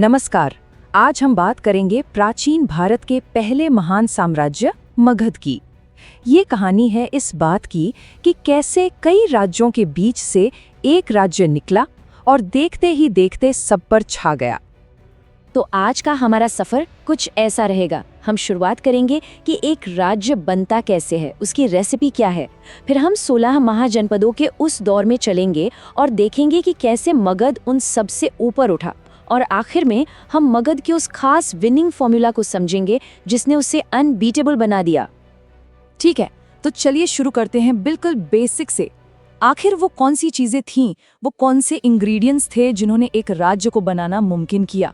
नमस्कार। आज हम बात करेंगे प्राचीन भारत के पहले महान साम्राज्य मगध की। ये कहानी है इस बात की कि कैसे कई राज्यों के बीच से एक राज्य निकला और देखते ही देखते सब पर छा गया। तो आज का हमारा सफर कुछ ऐसा रहेगा। हम शुरुआत करेंगे कि एक राज्य बनता कैसे है, उसकी रेसिपी क्या है। फिर हम 16 महाजनपदों के उस दौर में चलेंगे और देखेंगे कि कैसे मगध उन सबसे ऊपर उठा। और आखिर में हम मगध के उस खास विनिंग फॉर्मूला को समझेंगे जिसने उसे अनबीटेबल बना दिया। ठीक है, तो चलिए शुरू करते हैं बिल्कुल बेसिक से। आखिर वो कौन सी चीजें थीं, वो कौन से इंग्रेडिएंट्स थे जिन्होंने एक राज्य को बनाना मुमकिन किया?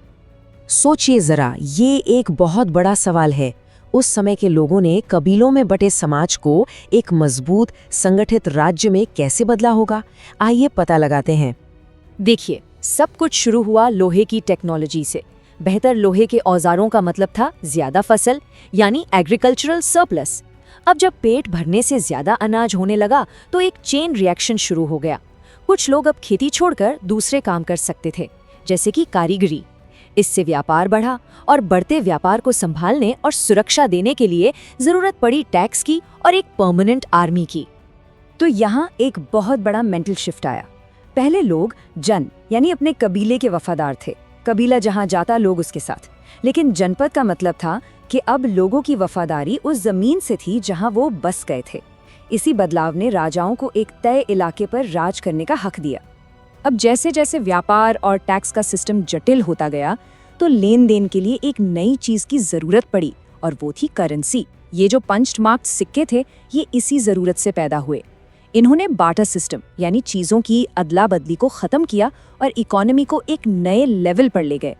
सोचिए जरा, ये एक बहुत बड़ा सवाल है। उस समय के लोगों ने कबीलों में बटे समाज को एक मजबूत संगठित राज्य में कैसे बदला होगा? आइए पता लगाते हैं। देखिए, सब कुछ शुरू हुआ लोहे की टेक्नोलॉजी से। बेहतर लोहे के औजारों का मतलब था ज्यादा फसल, यानी एग्रीकल्चरल सरप्लस। अब जब पेट भरने से ज्यादा अनाज होने लगा तो एक चेन रिएक्शन शुरू हो गया। कुछ लोग अब खेती छोड़कर दूसरे काम कर सकते थे, जैसे कि कारीगरी। इससे व्यापार बढ़ा और बढ़ते व्यापार को संभालने और सुरक्षा देने के लिए जरूरत पड़ी टैक्स की और एक परमानेंट आर्मी की। तो यहाँ एक बहुत बड़ा मेंटल शिफ्ट आया। पहले लोग जन यानी अपने कबीले के वफादार थे। कबीला जहाँ जाता लोग उसके साथ। लेकिन जनपद का मतलब था कि अब लोगों की वफादारी उस जमीन से थी जहाँ वो बस गए थे। इसी बदलाव ने राजाओं को एक तय इलाके पर राज करने का हक दिया। अब जैसे जैसे व्यापार और टैक्स का सिस्टम जटिल होता गया तो लेन देन के लिए एक नई चीज की जरूरत पड़ी, और वो थी करेंसी। ये जो पंच्ड मार्क्ड सिक्के थे, ये इसी जरूरत से पैदा हुए। इन्होंने बार्टर सिस्टम यानी चीजों की अदला बदली को खत्म किया और इकोनॉमी को एक नए लेवल पर ले गए।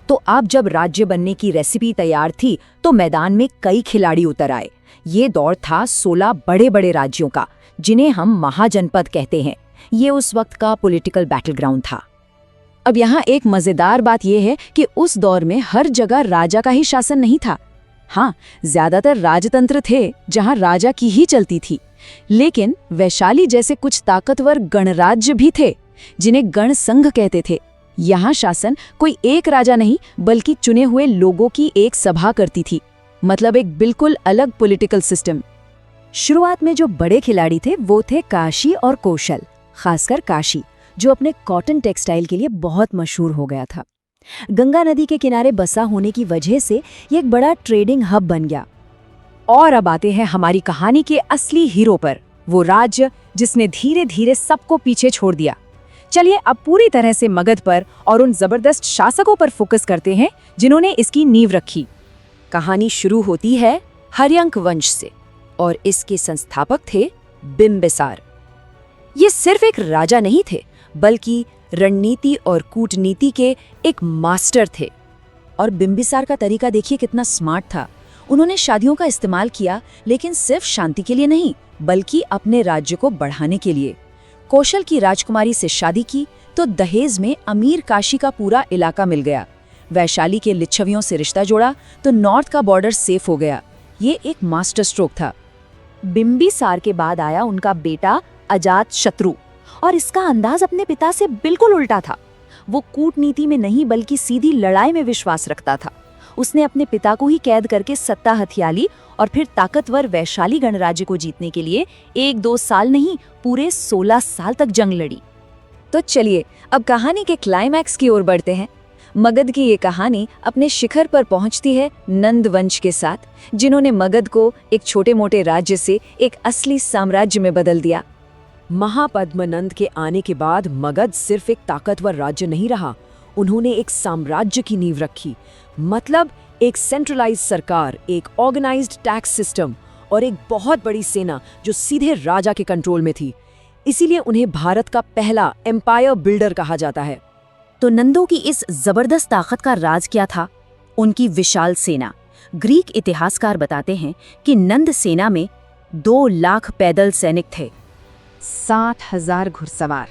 तो अब जब राज्य बनने की रेसिपी तैयार थी तो मैदान में कई खिलाड़ी उतर आए। ये दौर था 16 बड़े बड़े राज्यों का, जिन्हें हम महाजनपद कहते हैं। ये उस वक्त का पॉलिटिकल बैटलग्राउंड था। अब यहाँ एक मजेदार बात यह है कि उस दौर में हर जगह राजा का ही शासन नहीं था। हाँ, ज्यादातर राजतंत्र थे जहाँ राजा की ही चलती थी। लेकिन वैशाली जैसे कुछ ताकतवर गणराज्य भी थे, जिन्हें गण संघ कहते थे। यहाँ शासन कोई एक राजा नहीं बल्कि चुने हुए लोगों की एक सभा करती थी। मतलब एक बिल्कुल अलग पॉलिटिकल सिस्टम। शुरुआत में जो बड़े खिलाड़ी थे वो थे काशी और कौशल। खासकर काशी, जो अपने कॉटन टेक्सटाइल के लिए बहुत मशहूर हो गया था। गंगा नदी के किनारे बसा होने की वजह से ये एक बड़ा ट्रेडिंग हब बन गया। और अब आते हैं हमारी कहानी के असली हीरो पर, वो राज्य जिसने धीरे धीरे सबको पीछे छोड़ दिया। चलिए अब पूरी तरह से मगध पर और उन जबरदस्त शासकों पर फोकस करते हैं जिन्होंने इसकी नींव रखी। कहानी शुरू होती है हर्यंक वंश से, और इसके संस्थापक थे बिम्बिसार। ये सिर्फ एक राजा नहीं थे, बल्कि रणनीति और कूटनीति के एक मास्टर थे। और बिम्बिसार का तरीका देखिए कितना स्मार्ट था। उन्होंने शादियों का इस्तेमाल किया, लेकिन सिर्फ शांति के लिए नहीं, बल्कि अपने राज्य को बढ़ाने के लिए। कौशल की राजकुमारी से शादी की तो दहेज में अमीर काशी का पूरा इलाका मिल गया। वैशाली के लिच्छवियों से रिश्ता जोड़ा तो नॉर्थ का बॉर्डर सेफ हो गया। ये एक मास्टर स्ट्रोक था। बिम्बिसार के बाद आया उनका बेटा अजात शत्रु, और इसका अंदाज अपने पिता से बिल्कुल उल्टा था। वो कूटनीति में नहीं बल्कि सीधी लड़ाई में विश्वास रखता था। उसने अपने पिता को ही कैद करके सत्ता हथिया ली और फिर ताकतवर वैशाली गणराज्य को जीतने के लिए 1-2 साल नहीं, पूरे 16 साल तक जंग लड़ी। तो चलिए अब कहानी के क्लाइमैक्स की ओर बढ़ते हैं। मगध की ये कहानी अपने शिखर पर पहुंचती है नंद वंश के साथ, जिन्होंने मगध को एक छोटे मोटे राज्य से एक असली साम्राज्य में बदल दिया। महापद्मनंद के आने के बाद मगध सिर्फ एक ताकतवर राज्य नहीं रहा, उन्होंने एक साम्राज्य की नींव रखी। मतलब एक सेंट्रलाइज्ड सरकार, एक ऑर्गेनाइज्ड टैक्स सिस्टम और एक बहुत बड़ी सेना जो सीधे राजा के कंट्रोल में थी। इसीलिए उन्हें भारत का पहला एम्पायर बिल्डर कहा जाता है। तो नंदों की इस जबरदस्त ताकत का राज क्या था? उनकी विशाल सेना। ग्रीक इतिहासकार बताते हैं कि नंद सेना में 2 लाख पैदल सैनिक थे, 60,000 घुड़सवार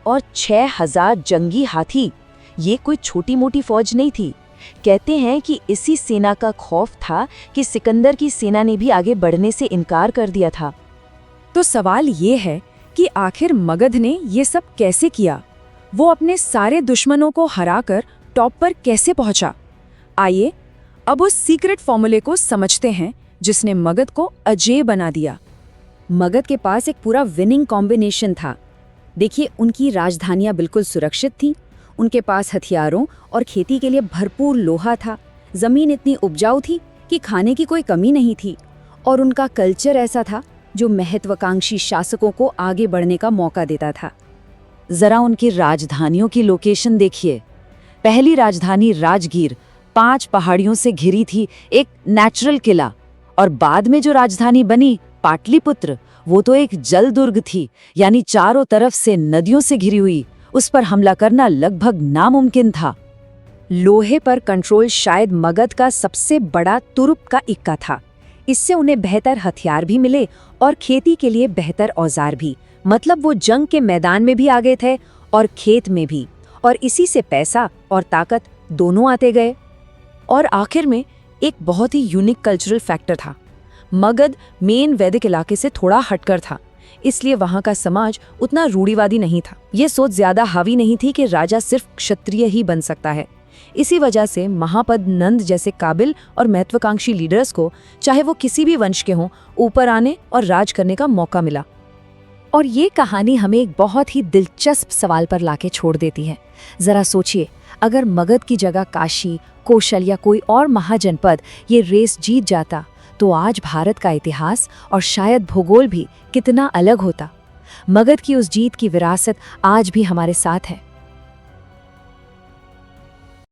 और 6,000 जंगी हाथी। ये कोई छोटी मोटी फौज नहीं थी। कहते हैं कि इसी सेना का खौफ था कि सिकंदर की सेना ने भी आगे बढ़ने से इनकार कर दिया था। तो सवाल ये है कि आखिर मगध ने ये सब कैसे किया? वो अपने सारे दुश्मनों को हराकर टॉप पर कैसे पहुंचा? आइए अब उस सीक्रेट फॉर्मूले को समझते हैं जिसने मगध को अजेय बना दिया। मगध के पास एक पूरा विनिंग कॉम्बिनेशन था। देखिए, उनकी राजधानियां बिल्कुल सुरक्षित थीं, उनके पास हथियारों और खेती के लिए भरपूर लोहा था, जमीन इतनी उपजाऊ थी कि खाने की कोई कमी नहीं थी, और उनका कल्चर ऐसा था जो महत्वाकांक्षी शासकों को आगे बढ़ने का मौका देता था। जरा उनकी राजधानियों की लोकेशन देखिए। पहली राजधानी राजगीर 5 पहाड़ियों से घिरी थी, एक नेचुरल किला। और बाद में जो राजधानी बनी पाटलिपुत्र, वो तो एक जल दुर्ग थी, यानी चारों तरफ से नदियों से घिरी हुई। उस पर हमला करना लगभग नामुमकिन था। लोहे पर कंट्रोल शायद मगध का सबसे बड़ा तुरुप का इक्का था। इससे उन्हें बेहतर हथियार भी मिले और खेती के लिए बेहतर औजार भी। मतलब वो जंग के मैदान में भी आगे थे और खेत में भी, और इसी से पैसा और ताकत दोनों आते गए। और आखिर में एक बहुत ही यूनिक कल्चरल फैक्टर था। मगध मेन वैदिक इलाके से थोड़ा हटकर था, इसलिए वहां का समाज उतना रूढ़िवादी नहीं था। ये सोच ज्यादा हावी नहीं थी कि राजा सिर्फ क्षत्रिय ही बन सकता है। इसी वजह से महापद नंद जैसे काबिल और महत्वाकांक्षी लीडर्स को, चाहे वो किसी भी वंश के हों, ऊपर आने और राज करने का मौका मिला। और ये कहानी हमें एक बहुत ही दिलचस्प सवाल पर लाके छोड़ देती है। जरा सोचिए, अगर मगध की जगह काशी, कौशल या कोई और महाजनपद ये रेस जीत जाता, तो आज भारत का इतिहास और शायद भूगोल भी कितना अलग होता। मगध की उस जीत की विरासत आज भी हमारे साथ है।